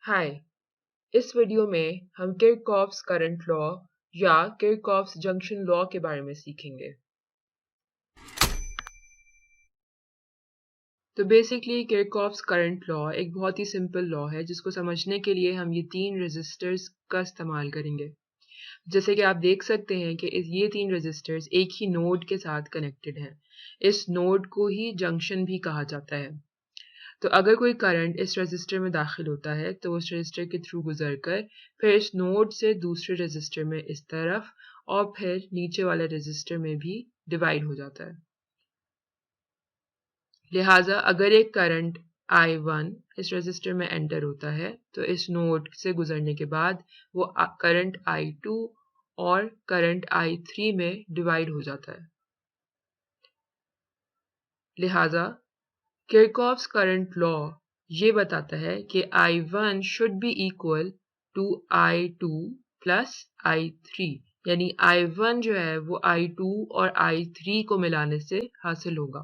हाय। इस वीडियो में हम किरचॉफ्स करंट लॉ या किरचॉफ्स जंक्शन लॉ के बारे में सीखेंगे। तो बेसिकली किरचॉफ्स करंट लॉ एक बहुत ही सिंपल लॉ है जिसको समझने के लिए हम ये तीन रेजिस्टर्स का इस्तेमाल करेंगे। जैसे कि आप देख सकते हैं कि ये तीन रेजिस्टर्स एक ही नोड के साथ कनेक्टेड हैं। इस नोड को ही जंक्शन भी कहा जाता है। तो अगर कोई करंट इस रेजिस्टर में दाखिल होता है तो उस रेजिस्टर के थ्रू गुजरकर फिर इस नोड से दूसरे रेजिस्टर में इस तरफ और फिर नीचे वाले रेजिस्टर में भी डिवाइड हो जाता है। लिहाजा अगर एक करंट I1 इस रेजिस्टर में एंटर होता है तो इस नोड से गुजरने के बाद वो करंट I2 और करंट I3 में डिवाइड हो जाता है। लिहाजा किरचॉफ्स करंट लॉ ये बताता है कि I1 should be equal to I2 plus I3, यानी I1 जो है वो I2 और I3 को मिलाने से हासिल होगा।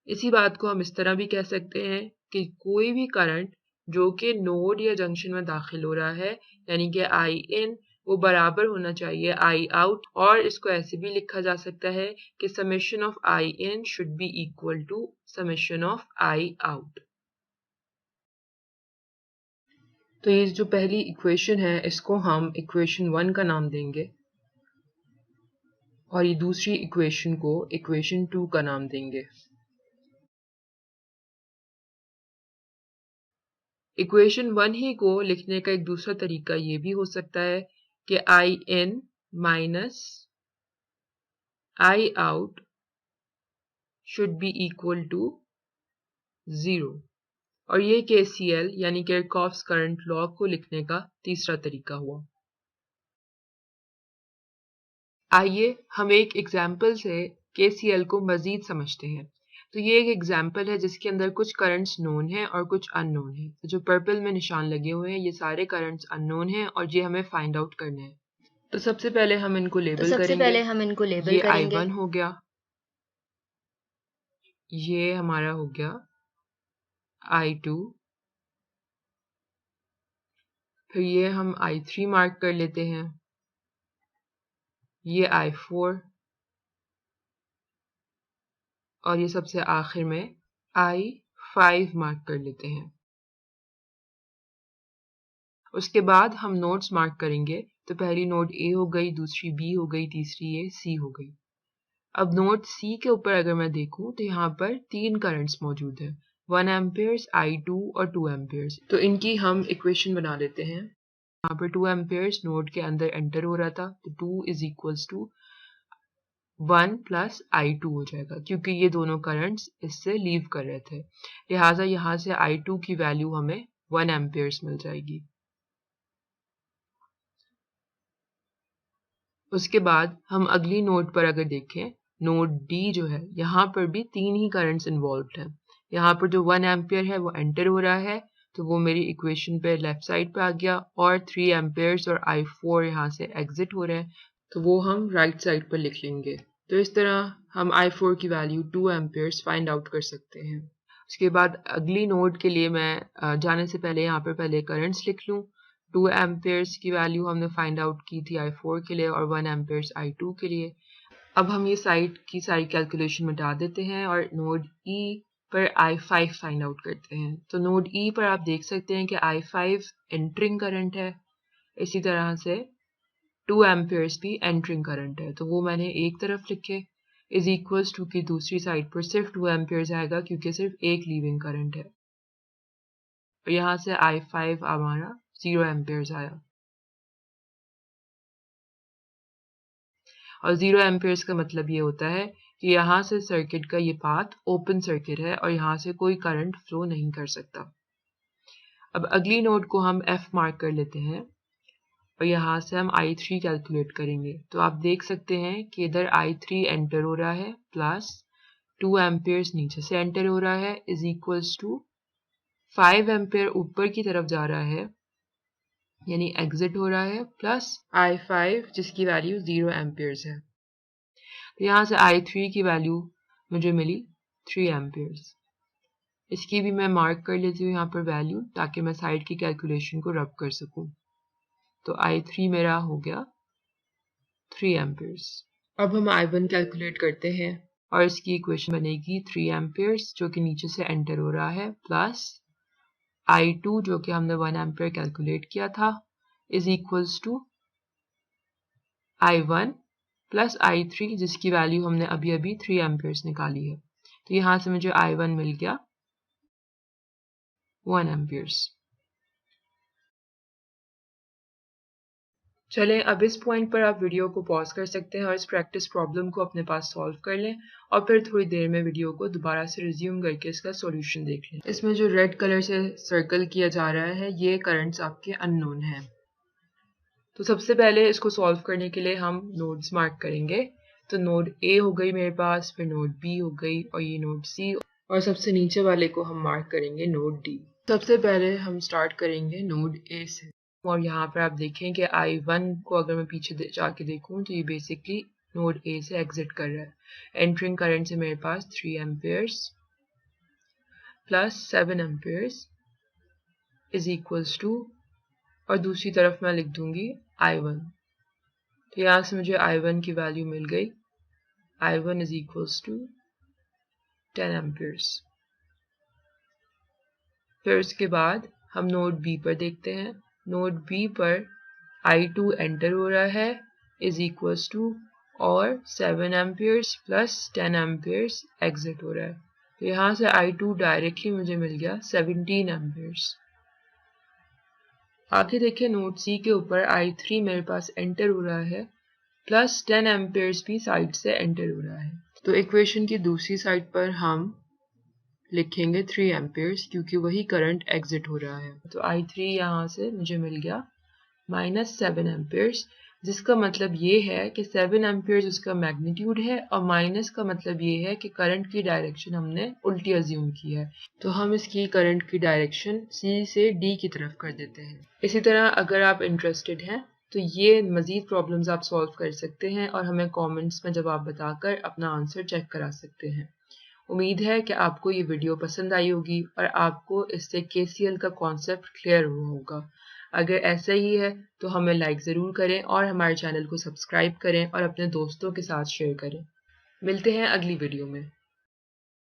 इसी बात को हम इस तरह भी कह सकते हैं कि कोई भी करंट जो कि नोड या जंक्शन में दाखिल हो रहा है यानी कि I in वो बराबर होना चाहिए I out, और इसको ऐसे भी लिखा जा सकता है कि summation of I in should be equal to summation of I out। तो ये जो पहली इक्वेशन है इसको हम इक्वेशन 1 का नाम देंगे और ये दूसरी इक्वेशन को इक्वेशन 2 का नाम देंगे। इक्वेशन 1 ही को लिखने का एक दूसरा तरीका ये भी हो सकता है कि I in minus I out should be equal to 0, और ये KCL यानी किरचॉफ्स करंट लॉ को लिखने का तीसरा तरीका हुआ। आइए हम एक एग्जाम्पल से KCL को मजीद समझते हैं। तो ये एक एग्जाम्पल है जिसके अंदर कुछ करंट्स नोन हैं और कुछ अननोन हैं। तो जो पर्पल में निशान लगे हुए हैं ये सारे करंट्स अननोन हैं और ये हमें फाइंड आउट करने हैं। तो सबसे पहले हम इनको लेबल करेंगे। ये I1 हो गया, ये हमारा हो गया I2, फिर ये हम I3 मार्क कर लेते हैं, ये I4 और ये सबसे आखिर में I5 मार्क कर लेते हैं। उसके बाद हम नोड्स मार्क करेंगे। तो पहली नोड A हो गई, दूसरी B हो गई, तीसरी ये C हो गई। अब नोड C के ऊपर अगर मैं देखूं तो यहाँ पर तीन करंट्स मौजूद हैं, 1 एम्पियर्स, I2 और 2 एम्पियर्स। तो इनकी हम इक्वेशन बना लेते हैं। यहाँ पर 2 एम्पियर्स नोड के अंदर एंटर हो रहा था तो 2 is equals to 1 plus I2 हो जाएगा क्योंकि ये दोनों करंट्स इससे लीव कर रहे थे। लिहाजा यहाँ से I2 की वैल्यू हमें 1 एम्पियर्स मिल जाएगी। उसके बाद हम अगली नोड पर अगर देखें, नोड D जो है यहाँ पर भी तीन ही करंट्स इन्वॉल्व्ड हैं। यहाँ पर जो 1 एम्पियर है वो एंटर हो रहा है तो वो मेरी इक्वेशन पे लेफ्ट साइड पे आ गया, और 3 एम्पियर्स और I4 यहाँ से एग्जिट हो रहे हैं तो वो हम राइट साइड पर लिख लेंगे। तो इस तरह हम I4 की वैल्यू 2 एम्पियर्स फाइंड आउट कर सकते हैं। उसके बाद अगली नोड के लिए मैं जाने से पहले यहाँ पर पहले करंट्स लिख लूँ। 2 एम्पियर्स की वैल्यू हमने फाइंड आउट की थी I4 के लिए और 1 एम्पियर्स I2 के लिए। अब हम ये साइड की सारी कैलकुलेशन मिटा देते हैं और नोड E पर I5 फाइंड आउट करते हैं। तो नोड E पर आप देख सकते हैं कि I5 एंटरिंग करंट है, इसी तरह से 2 एम्पियर्स भी एंटरिंग करंट है तो वो मैंने एक तरफ लिखे, इज इक्वल्स टू की दूसरी साइड पर सिर्फ 2 एम्पियर्स आएगा क्योंकि सिर्फ एक लीविंग करंट है, और यहाँ से I5 हमारा 0 एम्पियर्स आया। और 0 एम्पियर्स का मतलब ये होता है कि यहाँ से सर्किट का ये पाथ ओपन सर्किट है और यहाँ से कोई करंट फ्लो नहीं कर सकता। अब अगली नोड को हम F मार्क कर लेते हैं और यहाँ से हम I3 कैलकुलेट करेंगे। तो आप देख सकते हैं कि इधर I3 एंटर हो रहा है प्लस 2 एम्पियर्स नीचे से एंटर हो रहा है इज इक्वल्स टू 5 एम्पियर ऊपर की तरफ जा रहा है यानी एग्जिट हो रहा है प्लस I5 जिसकी वैल्यू 0 एम्पियर्स है। तो यहाँ से I3 की वैल्यू मुझे मिली 3 एम्पियर्स। इसकी भी मैं मार्क कर लेती हूँ यहाँ पर वैल्यू, ताकि मैं साइड की कैलकुलेशन को रब कर सकूँ। तो I3 मेरा हो गया 3 एम्पियर्स। अब हम I1 कैलकुलेट करते हैं और इसकी इक्वेशन बनेगी 3 एम्पियर्स जो कि नीचे से एंटर हो रहा है, प्लस I2 जो कि हमने 1 एम्पियर कैलकुलेट किया था is equals to I1 plus I3 जिसकी वैल्यू हमने अभी अभी 3 एम्पियर्स निकाली है। तो यहाँ से मुझे I1 मिल गया 1 एम्पियर्स। चलें, अब इस पॉइंट पर आप वीडियो को पॉज कर सकते हैं और इस प्रैक्टिस प्रॉब्लम को अपने पास सॉल्व कर लें और फिर थोड़ी देर में वीडियो को दोबारा से रिज्यूम करके इसका सॉल्यूशन देख लें। इसमें जो रेड कलर से सर्कल किया जा रहा है ये करंट्स आपके अननोन हैं। तो सबसे पहले इसको सॉल्व करने के लिए हम नोड्स मार्क करेंगे। तो नोड ए हो गई मेरे पास, फिर नोड बी हो गई और ये नोड सी, और सबसे नीचे वाले को हम मार्क करेंगे नोड डी। सबसे पहले हम स्टार्ट करेंगे नोड ए से और यहाँ पर आप देखें कि I1 को अगर मैं पीछे जाके देखूं तो ये बेसिकली नोड ए से एग्जिट कर रहा है। एंटरिंग करंट से मेरे पास 3 एम्पियर्स प्लस 7 एम्पियर्स इज इक्वल्स टू, और दूसरी तरफ मैं लिख दूंगी I1। तो यहाँ से मुझे I1 की वैल्यू मिल गई, I1 is equals to 10 amperes. फिर उसके बाद हम नोड बी पर देखते हैं। नोड बी पर I2 एंटर हो रहा है इज इक्वल्स टू, और 7 एम्पियर्स प्लस 10 एम्पियर्स एग्जिट हो रहा है। तो यहाँ से I2 डायरेक्टली मुझे मिल गया 17 एम्पियर्स। आगे देखें नोड सी के ऊपर I3 मेरे पास एंटर हो रहा है प्लस 10 एम्पियर्स भी साइड से एंटर हो रहा है। तो इक्वेशन की दूसरी साइड पर हम लिखेंगे 3 एम्पियर्स क्योंकि वही करंट एग्जिट हो रहा है। तो I3 यहाँ से मुझे मिल गया -7 एम्पियर्स, जिसका मतलब ये है कि 7 एम्पियर्स उसका मैग्नीट्यूड है और माइनस का मतलब ये है कि करंट की डायरेक्शन हमने उल्टी अज्यूम की है। तो हम इसकी करंट की डायरेक्शन C से D की तरफ कर देते हैं। इसी तरह अगर आप इंटरेस्टेड हैं तो ये मजीद प्रॉब्लम्स आप सॉल्व कर सकते हैं और हमें कमेंट्स में जवाब बताकर अपना आंसर चेक करा सकते हैं। उम्मीद है कि आपको ये वीडियो पसंद आई होगी और आपको इससे KCL का कॉन्सेप्ट क्लियर हुआ होगा। अगर ऐसा ही है तो हमें लाइक ज़रूर करें और हमारे चैनल को सब्सक्राइब करें और अपने दोस्तों के साथ शेयर करें। मिलते हैं अगली वीडियो में।